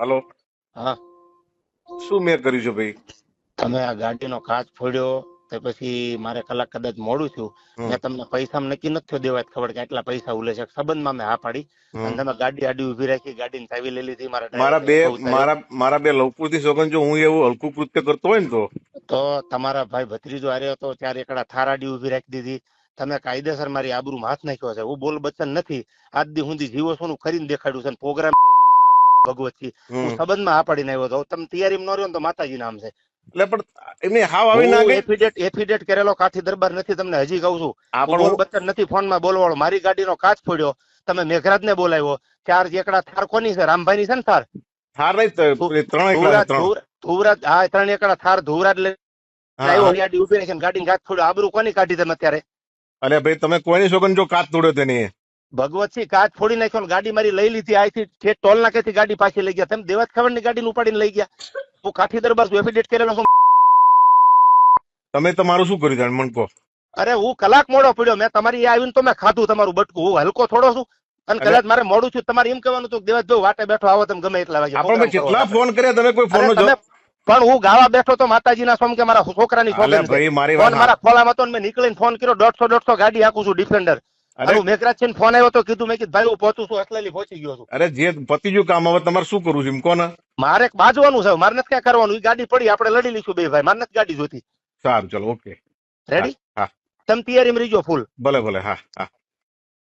Hello, હા, શું મેં કર્યું છે ભાઈ? તમે આ ગાડીનો કાચ ફોડ્યો તો પછી મારે કલાક કદાચ મોડું થયું. હમ, મેં તમને પૈસા નક્કી નથી થયો દેવા ખબર કે આટલા પૈસા ઉલે છે સંબંધમાં મેં હા પાડી અને હમ. તમે ગાડી આડી ઉભી રાખી, ગાડીની ચાવી લઈ લીધી, મારા મારા ડ્રાઈવરને બે હેઠો ઉતાર્યો. મારા બે લવકુરથી સોગન, જો હું એવું હલકું કૃત્ય કરતો હોય ને તો તમારા ભાઈ ભત્રીજો હાર્યો હતો ત્યારે એકડા થાર આડી ઉભી રાખી દીધી. તમે કાયદેસર મારી આબરૂમાં હાથ નાખ્યો છે. હું બોલ બચ્ચન નથી, આજ દી સુધી જીવો છું કરીને દેખાડ્યું છે. પ્રોગ્રામ ભગવતથી હું હમ. સંબંધમાં હા પાડીને આવ્યો હતો. તમે તૈયારી ન રહ્યો ને તો માતાજી નામ છે. એટલે પણ એમને હાવ આવી ના હું ગઈ. એફિડેટ કરેલો કાઠી દરબાર નથી, તમને હજી કહું છું. આ હું પણ બોલ હું બચ્ચન નથી ફોનમાં બોલવાળો. મારી ગાડીનો કાચ ફોડ્યો, તમે મેઘરાજ ને બોલાવ્યો. ચાર એકડા થાર કોની છે? રામભાઈ ની છે ને થાર. હાર નહીં, ત્રણ એકલા છે, ધુવરાજ ત્રણ. ધુવરાજ, હા 3 એકડા થાર ધુવરાજ લઈને હા, આવ્યો. હા. ગાડી ઉભી રાખીને ગાડીને કાચ ફોડ્યો. આબરૂ કોની કાઢી તમે અત્યારે? અરે ભાઈ, તમે કોઈની સોગન જો કાચ તોડ્યો તેની. ભગવતસિંહ કાચ ફોડી નાખ્યો ને ગાડી મારી લઈ લીધી. અહીંથી ટોલ નાકેથી ગાડી પાછી લઈ ગયા. તમે દેવત ખબર ની ગાડીને ઉપાડીને લઈ ગયા. હું કાઠી દરબાર છું, એફિડેટ કરેલો છું. તમે તમારું શું કર્યું જાણ મને કહો. અરે હું કલાક મોડો પડ્યો. મેં તમારી આવીને તો મેં ખાધું તમારું બટકું. હું હલકો થોડો છું. અને અરે કદાચ મારે મોડું છું, તમારે એમ કહેવાનું હતું કે દેવતભાઈ વાટે બેઠો આવો, તમે ગમે એટલા વાગે આપણે ભાઈ પ્રોગ્રામ કરો કેટલા આપણે. ફોન કર્યા, તમે કોઈ ફોન અરે નો તમે પણ હું ગાવા બેઠો તો માતાજીના સોમ કે મારા છોકરાની અલે સોગન છે. ભાઈ, મારી ફોન વાત મારા ખોલામાં હતો ને મેં નીકળીને ફોન કર્યો. 150 ગાડી હાકું છું, ડિફેન્ડર. અરે અને હું મેઘરાજ છે ને ફોન આવ્યો તો કીધું, મેં કીધું ભાઈ હું પહોંચું છું, અસલેલી પહોંચી ગયો છું. અરે જે પતિજુ કામ, હવે તમારે શું કરવું છે એમ કોને? મારે બાજવાનું છે, મારે નથી ક્યાં કરવાનું. એ ગાડી પડી, આપણે લડી લઈશું બે ભાઈ. મારે નથી ગાડી જોતી. સારું, ચલો, ઓકે. હા, રેડી? હા. તમે તૈયારીમાં રહીજો ફૂલ. ભલે ભલે, હા, હા.